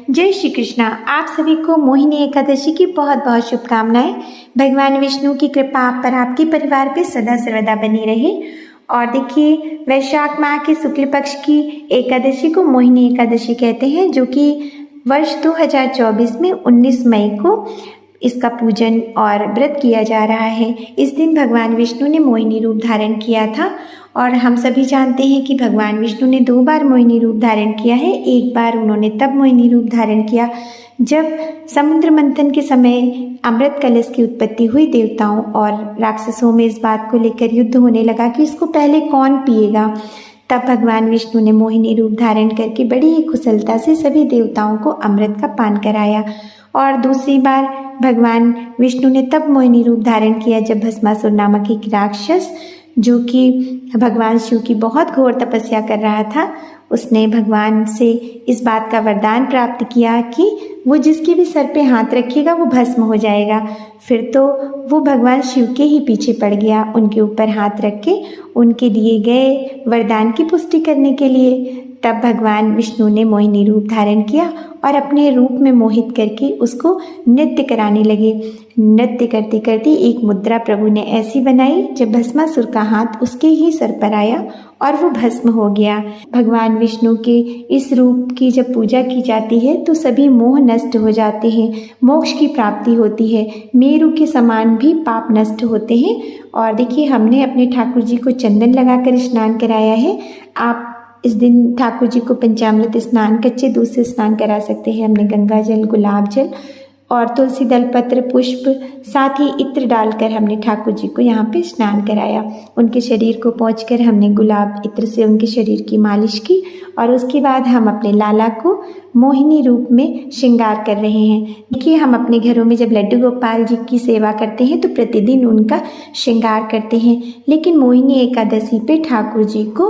जय श्री कृष्णा। आप सभी को मोहिनी एकादशी की बहुत बहुत शुभकामनाएं। भगवान विष्णु की कृपा आप पर, आपके परिवार पे सदा सर्वदा बनी रहे। और देखिए, वैशाख माह के शुक्ल पक्ष की एकादशी को मोहिनी एकादशी कहते हैं, जो कि वर्ष 2024 में 19 मई को इसका पूजन और व्रत किया जा रहा है। इस दिन भगवान विष्णु ने मोहिनी रूप धारण किया था और हम सभी जानते हैं कि भगवान विष्णु ने 2 बार मोहिनी रूप धारण किया है। एक बार उन्होंने तब मोहिनी रूप धारण किया जब समुद्र मंथन के समय अमृत कलश की उत्पत्ति हुई। देवताओं और राक्षसों में इस बात को लेकर युद्ध होने लगा कि इसको पहले कौन पिएगा। तब भगवान विष्णु ने मोहिनी रूप धारण करके बड़ी ही कुशलता से सभी देवताओं को अमृत का पान कराया। और दूसरी बार भगवान विष्णु ने तब मोहिनी रूप धारण किया जब भस्मासुर नामक एक राक्षस, जो कि भगवान शिव की बहुत घोर तपस्या कर रहा था, उसने भगवान से इस बात का वरदान प्राप्त किया कि वो जिसके भी सर पे हाथ रखेगा वो भस्म हो जाएगा। फिर तो वो भगवान शिव के ही पीछे पड़ गया, उनके ऊपर हाथ रख के उनके दिए गए वरदान की पुष्टि करने के लिए। तब भगवान विष्णु ने मोहिनी रूप धारण किया और अपने रूप में मोहित करके उसको नृत्य कराने लगे। नृत्य करते करते एक मुद्रा प्रभु ने ऐसी बनाई जब भस्मासुर का हाथ उसके ही सर पर आया और वो भस्म हो गया। भगवान विष्णु के इस रूप की जब पूजा की जाती है तो सभी मोह नष्ट हो जाते हैं, मोक्ष की प्राप्ति होती है, मेरु के समान भी पाप नष्ट होते हैं। और देखिए, हमने अपने ठाकुर जी को चंदन लगाकर स्नान कराया है। आप इस दिन ठाकुर जी को पंचामृत स्नान, कच्चे दूध से स्नान करा सकते हैं। हमने गंगा जल, गुलाब जल और तुलसी दल पत्र, पुष्प, साथ ही इत्र डालकर हमने ठाकुर जी को यहाँ पे स्नान कराया। उनके शरीर को पोंछकर हमने गुलाब इत्र से उनके शरीर की मालिश की और उसके बाद हम अपने लाला को मोहिनी रूप में श्रृंगार कर रहे हैं। देखिए, हम अपने घरों में जब लड्डू गोपाल जी की सेवा करते हैं तो प्रतिदिन उनका श्रृंगार करते हैं, लेकिन मोहिनी एकादशी पे ठाकुर जी को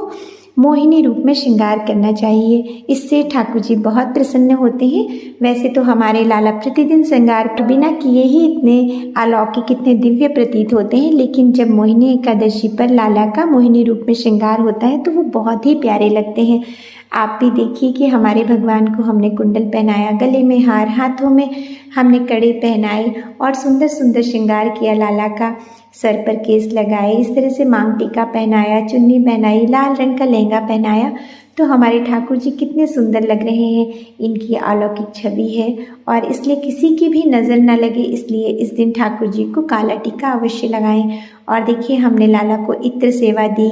मोहिनी रूप में श्रृंगार करना चाहिए। इससे ठाकुर जी बहुत प्रसन्न होते हैं। वैसे तो हमारे लाला प्रतिदिन श्रृंगार बिना किए ही इतने अलौकिक, इतने दिव्य प्रतीत होते हैं, लेकिन जब मोहिनी एकादशी पर लाला का मोहिनी रूप में श्रृंगार होता है तो वो बहुत ही प्यारे लगते हैं। आप भी देखिए कि हमारे भगवान को हमने कुंडल पहनाया, गले में हार, हाथों में हमने कड़े पहनाए और सुंदर सुंदर श्रृंगार किया लाला का। सर पर केस लगाए, इस तरह से मांग टीका पहनाया, चुन्नी पहनाई, लाल रंग का लहंगा पहनाया, तो हमारे ठाकुर जी कितने सुंदर लग रहे हैं। इनकी अलौकिक छवि है और इसलिए किसी की भी नज़र न लगे, इसलिए इस दिन ठाकुर जी को काला टीका अवश्य लगाएं। और देखिए, हमने लाला को इत्र सेवा दी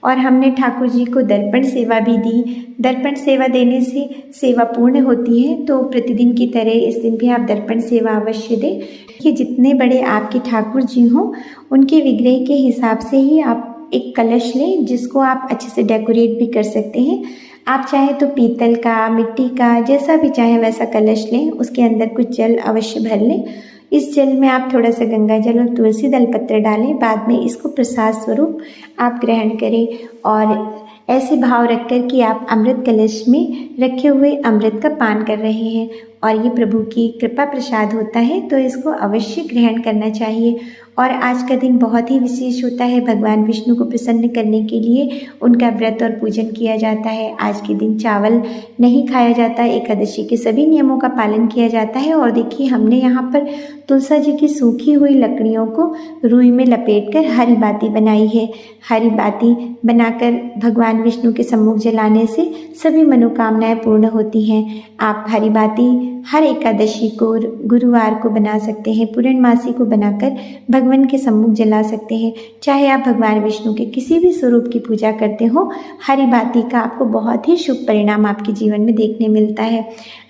और हमने ठाकुर जी को दर्पण सेवा भी दी। दर्पण सेवा देने से सेवा पूर्ण होती है, तो प्रतिदिन की तरह इस दिन भी आप दर्पण सेवा अवश्य दें। कि जितने बड़े आपके ठाकुर जी हों, उनके विग्रह के हिसाब से ही आप एक कलश लें, जिसको आप अच्छे से डेकोरेट भी कर सकते हैं। आप चाहे तो पीतल का, मिट्टी का, जैसा भी चाहे वैसा कलश लें, उसके अंदर कुछ जल अवश्य भर लें। इस जल में आप थोड़ा सा गंगा जल और तुलसी दल पत्र डालें। बाद में इसको प्रसाद स्वरूप आप ग्रहण करें और ऐसे भाव रखकर कि आप अमृत कलश में रखे हुए अमृत का पान कर रहे हैं और ये प्रभु की कृपा प्रसाद होता है, तो इसको अवश्य ग्रहण करना चाहिए। और आज का दिन बहुत ही विशेष होता है। भगवान विष्णु को प्रसन्न करने के लिए उनका व्रत और पूजन किया जाता है। आज के दिन चावल नहीं खाया जाता, एकादशी के सभी नियमों का पालन किया जाता है। और देखिए, हमने यहाँ पर तुलसी जी की सूखी हुई लकड़ियों को रुई में लपेटकर हरी बाती बनाई है। हरी बाती बनाकर भगवान विष्णु के सम्मुख जलाने से सभी मनोकामनाएं पूर्ण होती हैं। आप हरी बाती हर एकादशी को, गुरुवार को बना सकते हैं, पूर्णमासी को बनाकर भगवान के सम्मुख जला सकते हैं। चाहे आप भगवान विष्णु के किसी भी स्वरूप की पूजा करते हो, हरी बाती का आपको बहुत ही शुभ परिणाम आपके जीवन में देखने मिलता है।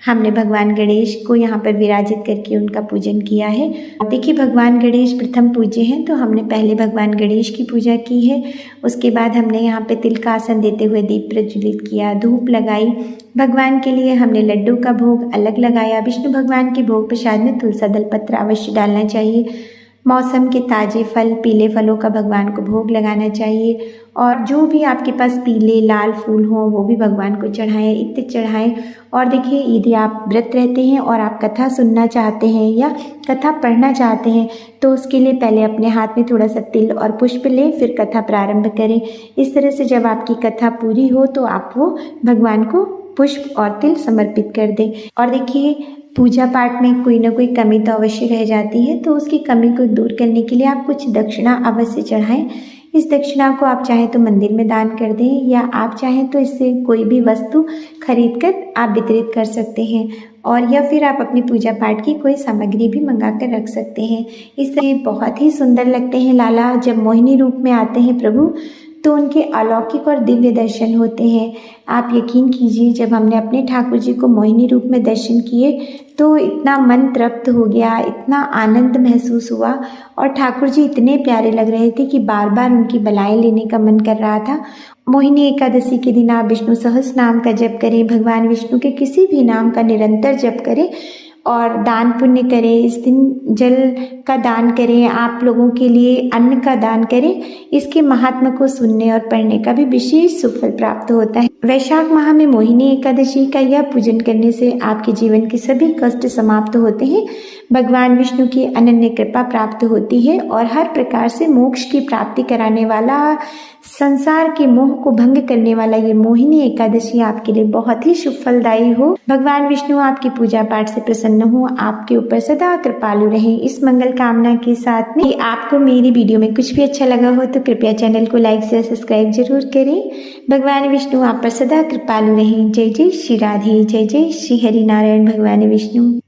हमने भगवान गणेश को यहाँ पर विराजित करके उनका पूजन किया है। देखिए, भगवान गणेश प्रथम पूज्य हैं, तो हमने पहले भगवान गणेश की पूजा की है। उसके बाद हमने यहाँ पे तिल का आसन देते हुए दीप प्रज्वलित किया, धूप लगाई। भगवान के लिए हमने लड्डू का भोग अलग लगाया। विष्णु भगवान के भोग प्रसाद में तुलसी दल पत्र अवश्य डालना चाहिए। मौसम के ताज़े फल, पीले फलों का भगवान को भोग लगाना चाहिए और जो भी आपके पास पीले लाल फूल हों वो भी भगवान को चढ़ाएं, इत्र चढ़ाएं। और देखिए, यदि आप व्रत रहते हैं और आप कथा सुनना चाहते हैं या कथा पढ़ना चाहते हैं तो उसके लिए पहले अपने हाथ में थोड़ा सा तिल और पुष्प लें, फिर कथा प्रारंभ करें। इस तरह से जब आपकी कथा पूरी हो तो आप वो भगवान को पुष्प और तिल समर्पित कर दें। और देखिए, पूजा पाठ में कोई ना कोई कमी तो अवश्य रह जाती है, तो उसकी कमी को दूर करने के लिए आप कुछ दक्षिणा अवश्य चढ़ाएं। इस दक्षिणा को आप चाहें तो मंदिर में दान कर दें, या आप चाहें तो इससे कोई भी वस्तु खरीद कर आप वितरित कर सकते हैं, और या फिर आप अपनी पूजा पाठ की कोई सामग्री भी मंगा कर रख सकते हैं। इससे बहुत ही सुंदर लगते हैं लाला। जब मोहिनी रूप में आते हैं प्रभु, तो उनके अलौकिक और दिव्य दर्शन होते हैं। आप यकीन कीजिए, जब हमने अपने ठाकुर जी को मोहिनी रूप में दर्शन किए तो इतना मन तृप्त हो गया, इतना आनंद महसूस हुआ, और ठाकुर जी इतने प्यारे लग रहे थे कि बार बार उनकी बलाएं लेने का मन कर रहा था। मोहिनी एकादशी के दिन आप विष्णु सहस्र नाम का जप करें, भगवान विष्णु के किसी भी नाम का निरंतर जप करें और दान पुण्य करें। इस दिन जल का दान करें, आप लोगों के लिए अन्न का दान करें। इसके महात्मा को सुनने और पढ़ने का भी विशेष सुफल प्राप्त होता है। वैशाख माह में मोहिनी एकादशी का यह पूजन करने से आपके जीवन के सभी कष्ट समाप्त होते हैं, भगवान विष्णु की अनन्य कृपा प्राप्त होती है, और हर प्रकार से मोक्ष की प्राप्ति कराने वाला, संसार के मोह को भंग करने वाला ये मोहिनी एकादशी आपके लिए बहुत ही शुभ फलदायी हो। भगवान विष्णु आपकी पूजा पाठ से प्रसन्न हो, आपके ऊपर सदा कृपालु रहे। इस मंगल कामना के साथ में आपको मेरी वीडियो में कुछ भी अच्छा लगा हो तो कृपया चैनल को लाइक से सब्सक्राइब जरूर करें। भगवान विष्णु आप पर सदा कृपालु रहें। जय जय श्री राधे, जय जय श्री हरि नारायण भगवान विष्णु।